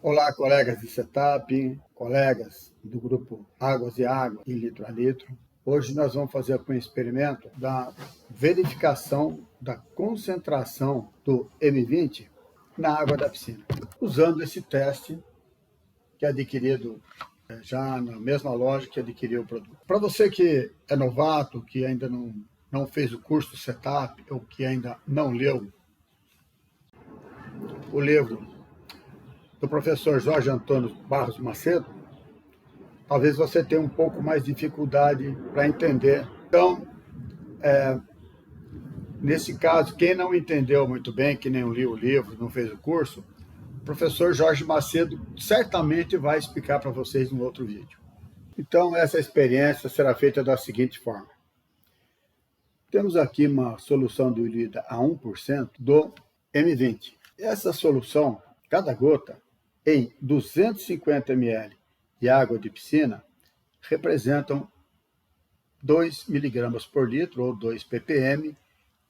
Olá, colegas de setup, colegas do grupo Águas e Água e Litro a Litro. Hoje nós vamos fazer um experimento da verificação da concentração do M20 na água da piscina, usando esse teste que é adquirido já na mesma loja que adquiriu o produto. Para você que é novato, que ainda não fez o curso setup ou que ainda não leu o livro do professor Jorge Antônio Barros Macedo, talvez você tenha um pouco mais de dificuldade para entender. Então, nesse caso, quem não entendeu muito bem, que nem leu o livro, não fez o curso, o professor Jorge Macedo certamente vai explicar para vocês no outro vídeo. Então, essa experiência será feita da seguinte forma. Temos aqui uma solução diluída a 1% do M20. Essa solução, cada gota, em 250 ml de água de piscina, representam 2 miligramas por litro, ou 2 ppm,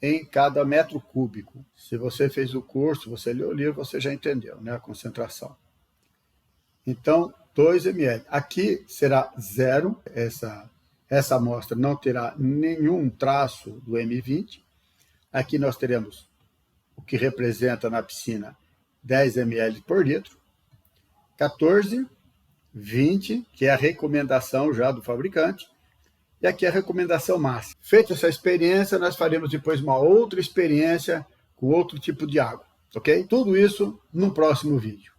em cada metro cúbico. Se você fez o curso, você leu o livro, você já entendeu, né, a concentração. Então, 2 ml. Aqui será zero, essa amostra não terá nenhum traço do M20. Aqui nós teremos o que representa na piscina 10 ml por litro, 14, 20, que é a recomendação já do fabricante, e aqui a recomendação máxima. Feita essa experiência, nós faremos depois uma outra experiência com outro tipo de água, ok? Tudo isso no próximo vídeo.